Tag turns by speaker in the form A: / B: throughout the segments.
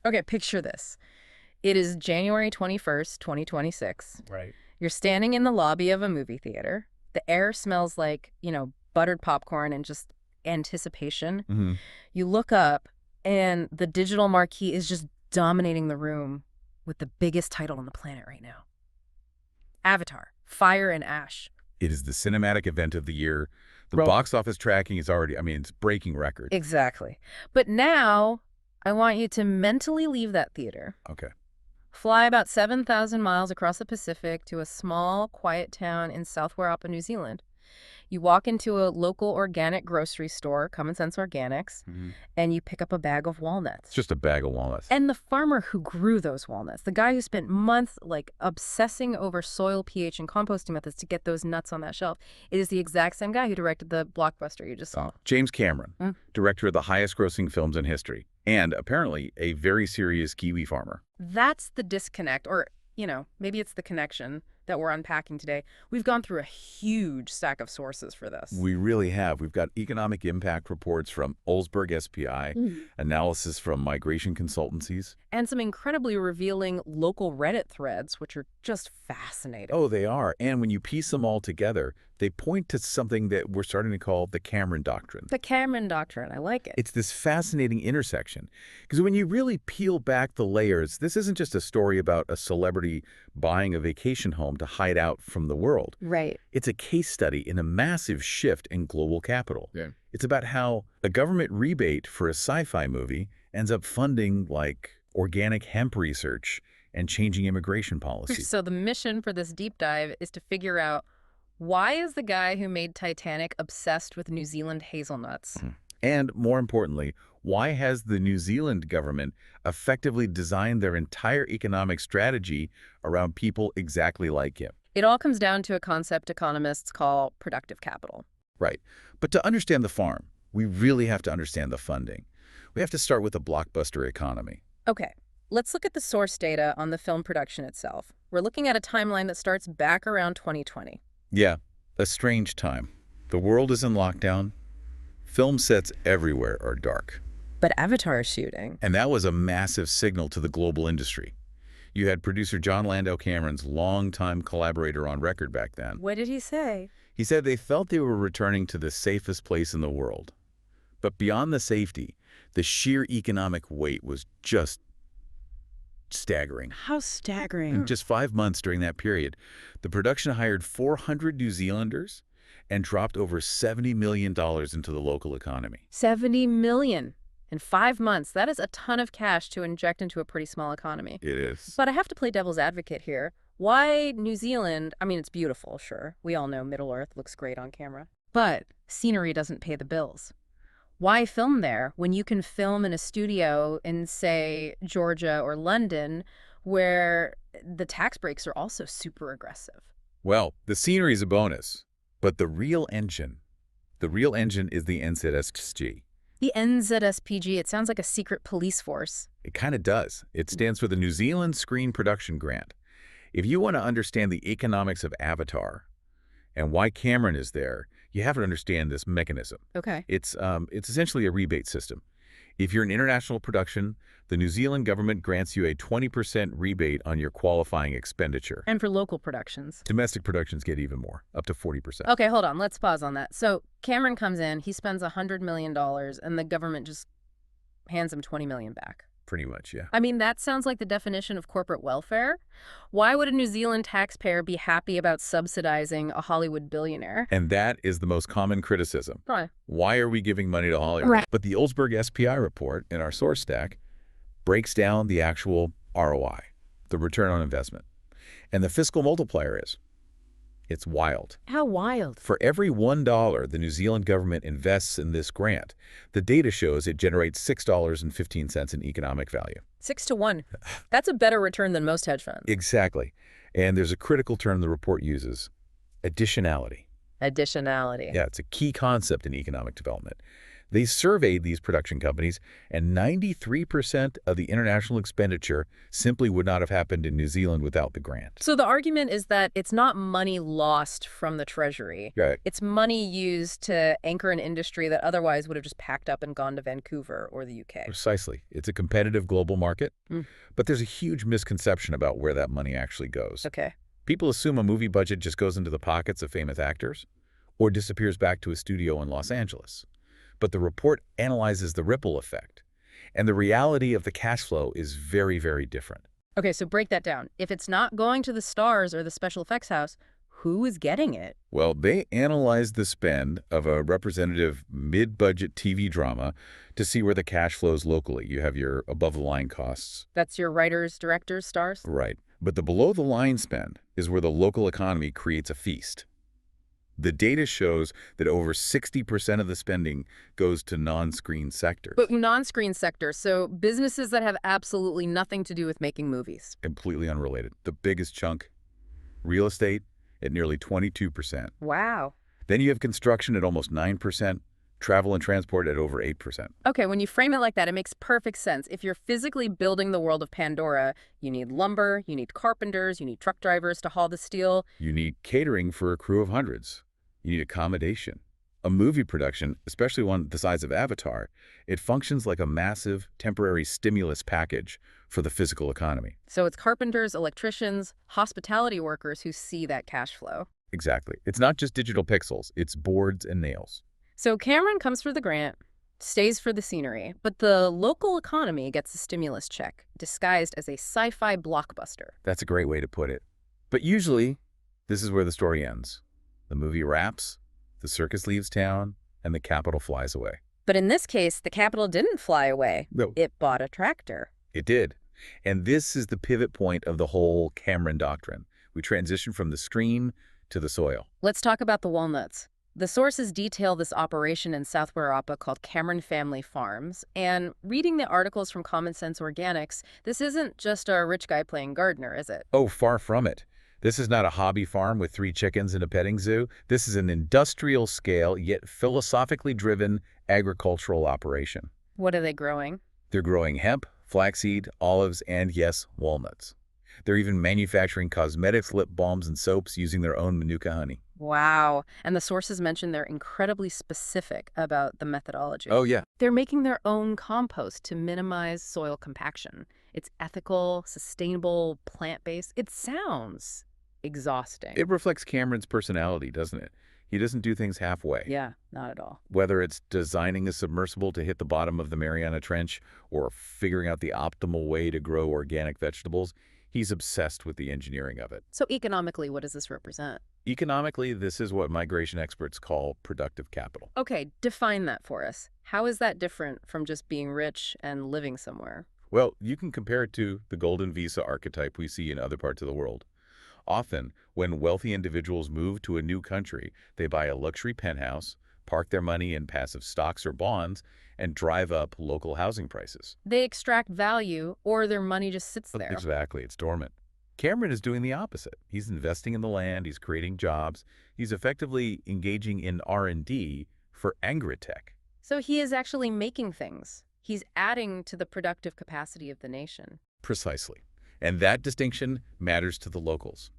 A: Okay, picture this. It is January 21st, 2026.
B: Right.
A: You're standing in the lobby of a movie theater. The air smells like, buttered popcorn and just anticipation.
B: Mm-hmm.
A: You look up, and the digital marquee is just dominating the room with the biggest title on the planet right now. Avatar, Fire and Ash.
B: It is the cinematic event of the year. The
A: Bro.
B: box office tracking is already, it's breaking records.
A: Exactly. But now, I want you to mentally leave that theater.
B: Okay.
A: Fly about 7,000 miles across the Pacific to a small, quiet town in South Warrapa, New Zealand. You walk into a local organic grocery store, Common Sense Organics, and you pick up a bag of walnuts.
B: It's just a bag of walnuts.
A: And the farmer who grew those walnuts, the guy who spent months obsessing over soil pH and composting methods to get those nuts on that shelf, it is the exact same guy who directed the blockbuster you just saw.
B: James Cameron, director of the highest-grossing films in history, and apparently a very serious Kiwi farmer.
A: That's the disconnect, or, maybe it's the connection that we're unpacking today. We've gone through a huge stack of sources for this.
B: We really have. We've got economic impact reports from Olsberg SPI, analysis from migration consultancies.
A: And some incredibly revealing local Reddit threads, which are just fascinating.
B: Oh, they are. And when you piece them all together, they point to something that we're starting to call the Cameron Doctrine.
A: The Cameron Doctrine. I like it.
B: It's this fascinating intersection. Because when you really peel back the layers, this isn't just a story about a celebrity buying a vacation home to hide out from the world.
A: Right.
B: It's a case study in a massive shift in global capital.
C: Yeah.
B: It's about how a government rebate for a sci-fi movie ends up funding, organic hemp research and changing immigration policy.
A: So the mission for this deep dive is to figure out, why is the guy who made Titanic obsessed with New Zealand hazelnuts?
B: And more importantly, why has the New Zealand government effectively designed their entire economic strategy around people exactly like him?
A: It all comes down to a concept economists call productive capital.
B: Right. But to understand the farm, we really have to understand the funding. We have to start with the blockbuster economy.
A: Okay, let's look at the source data on the film production itself. We're looking at a timeline that starts back around 2020.
B: Yeah, a strange time. The world is in lockdown. Film sets everywhere are dark.
A: But Avatar is shooting.
B: And that was a massive signal to the global industry. You had producer John Landau Cameron's longtime collaborator on record back then.
A: What did he say?
B: He said they felt they were returning to the safest place in the world. But beyond the safety, the sheer economic weight was just staggering.
A: How staggering.
B: In just 5 months during that period, the production hired 400 New Zealanders and dropped over $70 million into the local economy.
A: $70 million in 5 months. That is a ton of cash to inject into a pretty small economy.
B: It is.
A: But I have to play devil's advocate here. Why New Zealand? I mean, it's beautiful, sure. We all know Middle Earth looks great on camera. But scenery doesn't pay the bills. Why film there when you can film in a studio in, say, Georgia or London, where the tax breaks are also super aggressive?
B: Well, the scenery is a bonus, but the real engine is the NZSPG.
A: The NZSPG, it sounds like a secret police force.
B: It kind of does. It stands for the New Zealand Screen Production Grant. If you want to understand the economics of Avatar and why Cameron is there, you have to understand this mechanism.
A: Okay.
B: It's essentially a rebate system. If you're an international production, the New Zealand government grants you a 20% rebate on your qualifying expenditure.
A: And for local productions?
B: Domestic productions get even more, up to 40%.
A: Okay, hold on. Let's pause on that. So Cameron comes in, he spends $100 million, and the government just hands him $20 million back.
B: Pretty much, yeah.
A: I mean, that sounds like the definition of corporate welfare. Why would a New Zealand taxpayer be happy about subsidizing a Hollywood billionaire?
B: And that is the most common criticism.
A: Right.
B: Why are we giving money to Hollywood?
A: Right.
B: But the Olsberg SPI report in our source stack breaks down the actual ROI, the return on investment. And the fiscal multiplier is, it's wild.
A: How wild?
B: For every $1 the New Zealand government invests in this grant, the data shows it generates $6.15 in economic value.
A: 6 to 1. That's a better return than most hedge funds.
B: Exactly. And there's a critical term the report uses, additionality.
A: Additionality.
B: Yeah, it's a key concept in economic development. They surveyed these production companies, and 93% of the international expenditure simply would not have happened in New Zealand without the grant.
A: So the argument is that it's not money lost from the Treasury.
B: Right.
A: It's money used to anchor an industry that otherwise would have just packed up and gone to Vancouver or the UK.
B: Precisely. It's a competitive global market,
A: Mm.
B: but there's a huge misconception about where that money actually goes.
A: Okay.
B: People assume a movie budget just goes into the pockets of famous actors or disappears back to a studio in Los Angeles. But the report analyzes the ripple effect, and the reality of the cash flow is very, very different.
A: Okay, so break that down. If it's not going to the stars or the special effects house, who is getting it?
B: Well, they analyzed the spend of a representative mid-budget TV drama to see where the cash flows locally. You have your above-the-line costs.
A: That's your writers, directors, stars?
B: Right. But the below-the-line spend is where the local economy creates a feast. The data shows that over 60% of the spending goes to non-screen sectors.
A: But non-screen sectors, so businesses that have absolutely nothing to do with making movies.
B: Completely unrelated. The biggest chunk, real estate, at nearly 22%.
A: Wow.
B: Then you have construction at almost 9%, travel and transport at over 8%.
A: Okay, when you frame it like that, it makes perfect sense. If you're physically building the world of Pandora, you need lumber, you need carpenters, you need truck drivers to haul the steel.
B: You need catering for a crew of hundreds. You need accommodation. A movie production, especially one the size of Avatar, it functions like a massive temporary stimulus package for the physical economy.
A: So it's carpenters, electricians, hospitality workers who see that cash flow.
B: Exactly. It's not just digital pixels, it's boards and nails.
A: So Cameron comes for the grant, stays for the scenery, but the local economy gets a stimulus check, disguised as a sci-fi blockbuster.
B: That's a great way to put it. But usually, this is where the story ends. The movie wraps, the circus leaves town, and the capital flies away.
A: But in this case, the capital didn't fly away.
B: No.
A: It bought a tractor.
B: It did. And this is the pivot point of the whole Cameron doctrine. We transition from the screen to the soil.
A: Let's talk about the walnuts. The sources detail this operation in South Warrapa called Cameron Family Farms, and reading the articles from Common Sense Organics, this isn't just a rich guy playing gardener, is it?
B: Oh, far from it. This is not a hobby farm with 3 chickens and a petting zoo. This is an industrial scale, yet philosophically driven agricultural operation.
A: What are they growing?
B: They're growing hemp, flaxseed, olives, and yes, walnuts. They're even manufacturing cosmetics, lip balms, and soaps using their own Manuka honey.
A: Wow. And the sources mention they're incredibly specific about the methodology.
B: Oh, yeah.
A: They're making their own compost to minimize soil compaction. It's ethical, sustainable, plant-based. It sounds exhausting.
B: It reflects Cameron's personality, doesn't it? He doesn't do things halfway.
A: Yeah, not at all.
B: Whether it's designing a submersible to hit the bottom of the Mariana Trench or figuring out the optimal way to grow organic vegetables, he's obsessed with the engineering of it.
A: So economically, what does this represent?
B: Economically, this is what migration experts call productive capital.
A: Okay, define that for us. How is that different from just being rich and living somewhere?
B: Well, you can compare it to the golden visa archetype we see in other parts of the world. Often, when wealthy individuals move to a new country, they buy a luxury penthouse, park their money in passive stocks or bonds, and drive up local housing prices.
A: They extract value, or their money just sits there.
B: Exactly, it's dormant. Cameron is doing the opposite. He's investing in the land, he's creating jobs, he's effectively engaging in R&D for agri-tech.
A: So he is actually making things. He's adding to the productive capacity of the nation.
B: Precisely. And that distinction matters to the locals.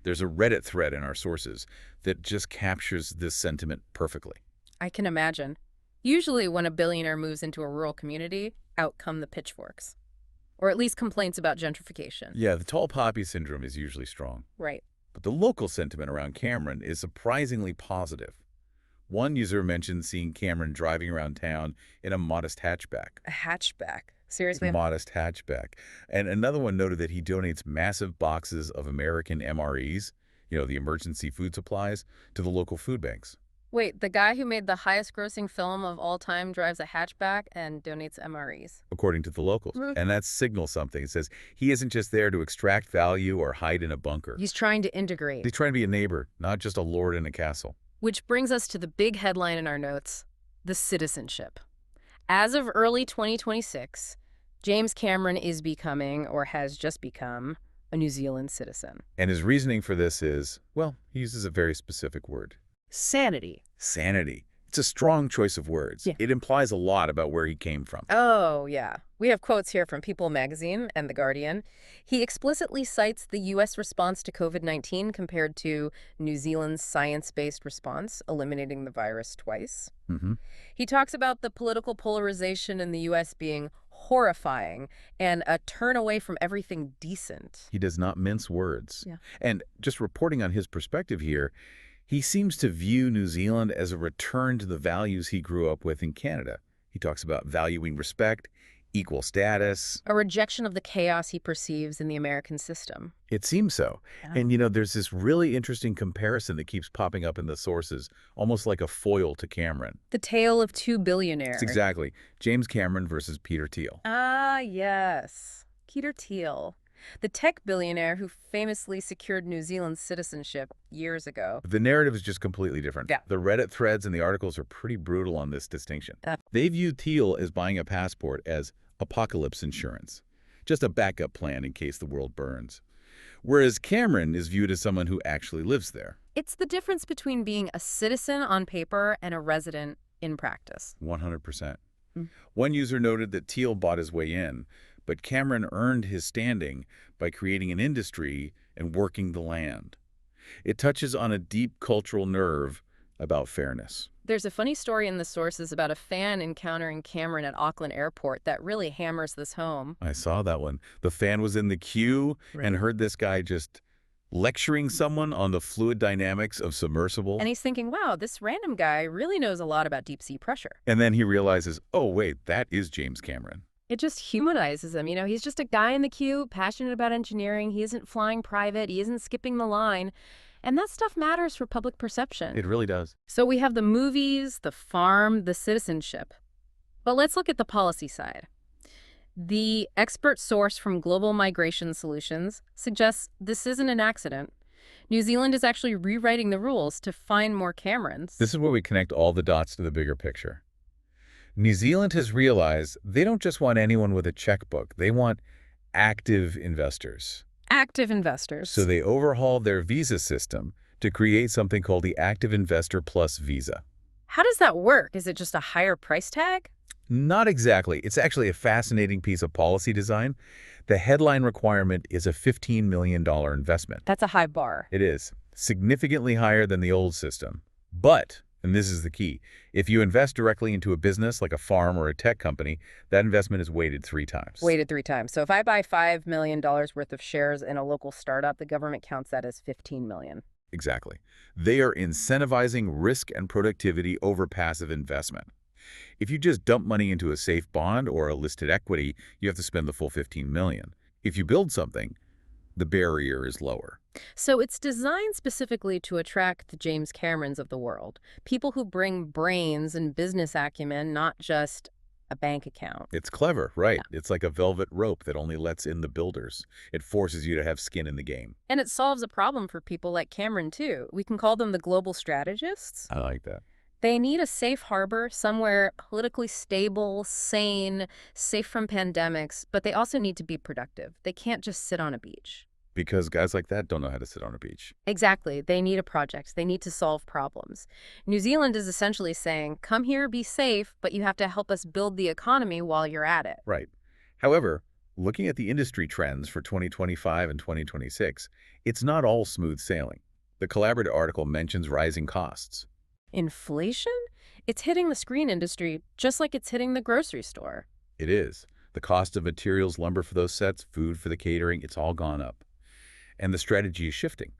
B: There's a Reddit thread in our sources that just captures this sentiment perfectly.
A: I can imagine. Usually when a billionaire moves into a rural community, out come the pitchforks. Or at least complaints about gentrification.
B: Yeah, the tall poppy syndrome is usually strong.
A: Right.
B: But the local sentiment around Cameron is surprisingly positive. One user mentioned seeing Cameron driving around town in a modest hatchback.
A: A hatchback. Seriously?
B: Modest hatchback. And another one noted that he donates massive boxes of American MREs, the emergency food supplies, to the local food banks.
A: Wait, the guy who made the highest grossing film of all time drives a hatchback and donates MREs.
B: According to the locals. And that signals something. It says he isn't just there to extract value or hide in a bunker.
A: He's trying to integrate.
B: He's trying to be a neighbor, not just a lord in a castle.
A: Which brings us to the big headline in our notes, the citizenship. As of early 2026, James Cameron is becoming, or has just become, a New Zealand citizen.
B: And his reasoning for this is, well, he uses a very specific word.
A: Sanity.
B: Sanity. It's a strong choice of words.
A: Yeah.
B: It implies a lot about where he came from.
A: Oh, yeah. We have quotes here from People magazine and The Guardian. He explicitly cites the U.S. response to COVID-19 compared to New Zealand's science-based response, eliminating the virus twice.
B: Hmm.
A: He talks about the political polarization in the U.S. being horrifying and a turn away from everything decent.
B: He does not mince words.
A: Yeah.
B: And just reporting on his perspective here, he seems to view New Zealand as a return to the values he grew up with in Canada. He talks about valuing respect, equal status.
A: A rejection of the chaos he perceives in the American system.
B: It seems so.
A: Yeah.
B: And, there's this really interesting comparison that keeps popping up in the sources, almost like a foil to Cameron.
A: The tale of two billionaires.
B: It's exactly. James Cameron versus Peter Thiel.
A: Ah, yes. Peter Thiel, the tech billionaire who famously secured New Zealand's citizenship years ago.
B: The narrative is just completely different.
A: Yeah.
B: The Reddit threads and the articles are pretty brutal on this distinction.
A: Uh.
B: They view Thiel as buying a passport as apocalypse insurance, just a backup plan in case the world burns. Whereas Cameron is viewed as someone who actually lives there.
A: It's the difference between being a citizen on paper and a resident in practice.
B: 100%.
A: Mm.
B: One user noted that Thiel bought his way in, but Cameron earned his standing by creating an industry and working the land. It touches on a deep cultural nerve about fairness.
A: There's a funny story in the sources about a fan encountering Cameron at Auckland Airport that really hammers this home.
B: I saw that one. The fan was in the queue and heard this guy just lecturing someone on the fluid dynamics of submersible.
A: And he's thinking, wow, this random guy really knows a lot about deep sea pressure.
B: And then he realizes, oh, wait, that is James Cameron.
A: It just humanizes him. He's just a guy in the queue, passionate about engineering. He isn't flying private. He isn't skipping the line. And that stuff matters for public perception.
B: It really does.
A: So we have the movies, the farm, the citizenship. But let's look at the policy side. The expert source from Global Migration Solutions suggests this isn't an accident. New Zealand is actually rewriting the rules to find more Camerons.
B: This is where we connect all the dots to the bigger picture. New Zealand has realized they don't just want anyone with a checkbook. They want active investors.
A: Active investors.
B: So they overhauled their visa system to create something called the Active Investor Plus visa.
A: How does that work? Is it just a higher price tag?
B: Not exactly. It's actually a fascinating piece of policy design. The headline requirement is a $15 million investment.
A: That's a high bar.
B: It is. Significantly higher than the old system. But, and this is the key, if you invest directly into a business like a farm or a tech company, that investment is weighted 3 times.
A: Weighted 3 times. So if I buy $5 million worth of shares in a local startup, the government counts that as $15 million.
B: Exactly. They are incentivizing risk and productivity over passive investment. If you just dump money into a safe bond or a listed equity, you have to spend the full $15 million. If you build something, the barrier is lower.
A: So it's designed specifically to attract the James Camerons of the world, people who bring brains and business acumen, not just a bank account.
B: It's clever, right?
A: Yeah.
B: It's like a velvet rope that only lets in the builders. It forces you to have skin in the game.
A: And it solves a problem for people like Cameron, too. We can call them the global strategists.
B: I like that.
A: They need a safe harbor, somewhere politically stable, sane, safe from pandemics, but they also need to be productive. They can't just sit on a beach.
B: Because guys like that don't know how to sit on a beach.
A: Exactly. They need a project. They need to solve problems. New Zealand is essentially saying, come here, be safe, but you have to help us build the economy while you're at it.
B: Right. However, looking at the industry trends for 2025 and 2026, it's not all smooth sailing. The collaborative article mentions rising costs.
A: Inflation? It's hitting the screen industry just like it's hitting the grocery store.
B: It is. The cost of materials, lumber for those sets, food for the catering, it's all gone up. And the strategy is shifting.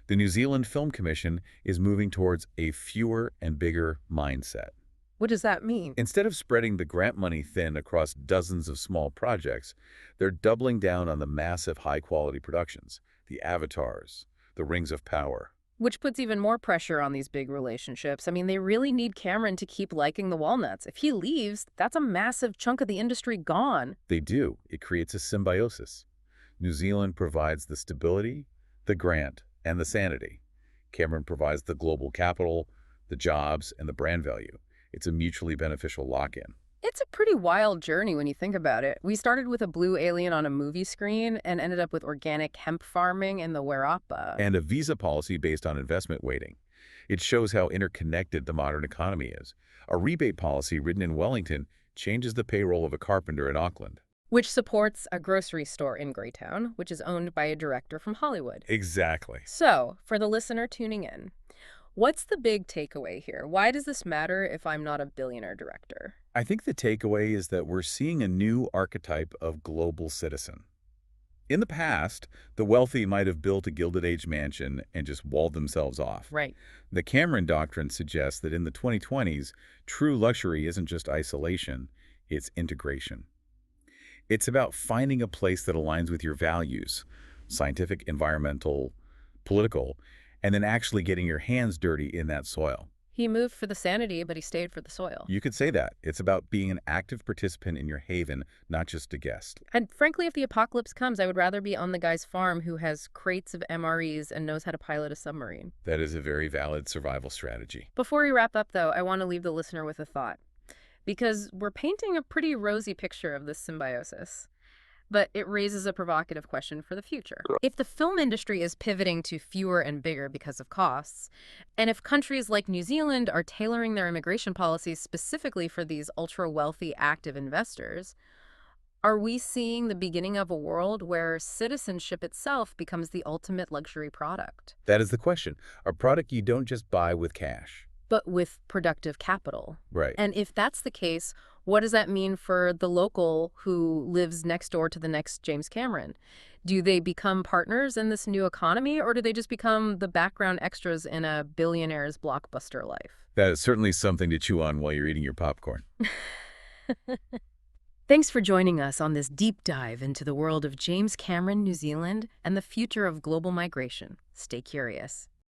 B: The New Zealand Film Commission is moving towards a fewer and bigger mindset.
A: What does that mean?
B: Instead of spreading the grant money thin across dozens of small projects, they're doubling down on the massive high-quality productions, the avatars, the rings of power.
A: Which puts even more pressure on these big relationships. They really need Cameron to keep liking the walnuts. If he leaves, that's a massive chunk of the industry gone.
B: They do. It creates a symbiosis. New Zealand provides the stability, the grant, and the sanity. Cameron provides the global capital, the jobs, and the brand value. It's a mutually beneficial lock-in.
A: It's a pretty wild journey when you think about it. We started with a blue alien on a movie screen and ended up with organic hemp farming in the Wairarapa.
B: And a visa policy based on investment weighting. It shows how interconnected the modern economy is. A rebate policy written in Wellington changes the payroll of a carpenter in Auckland.
A: Which supports a grocery store in Greytown, which is owned by a director from Hollywood.
B: Exactly.
A: So, for the listener tuning in, what's the big takeaway here? Why does this matter if I'm not a billionaire director?
B: I think the takeaway is that we're seeing a new archetype of global citizen. In the past, the wealthy might have built a Gilded Age mansion and just walled themselves off.
A: Right.
B: The Cameron Doctrine suggests that in the 2020s, true luxury isn't just isolation, it's integration. It's about finding a place that aligns with your values, scientific, environmental, political, and then actually getting your hands dirty in that soil.
A: He moved for the sanity, but he stayed for the soil.
B: You could say that. It's about being an active participant in your haven, not just a guest.
A: And frankly, if the apocalypse comes, I would rather be on the guy's farm who has crates of MREs and knows how to pilot a submarine.
B: That is a very valid survival strategy.
A: Before we wrap up, though, I want to leave the listener with a thought. Because we're painting a pretty rosy picture of this symbiosis. But it raises a provocative question for the future. If the film industry is pivoting to fewer and bigger because of costs, and if countries like New Zealand are tailoring their immigration policies specifically for these ultra-wealthy active investors, are we seeing the beginning of a world where citizenship itself becomes the ultimate luxury product,
B: That is the question. A product you don't just buy with cash.
A: but with productive capital?
B: Right.
A: And if that's the case, what does that mean for the local who lives next door to the next James Cameron? Do they become partners in this new economy, or do they just become the background extras in a billionaire's blockbuster life?
B: That is certainly something to chew on while you're eating your popcorn.
A: Thanks for joining us on this deep dive into the world of James Cameron, New Zealand, and the future of global migration. Stay curious.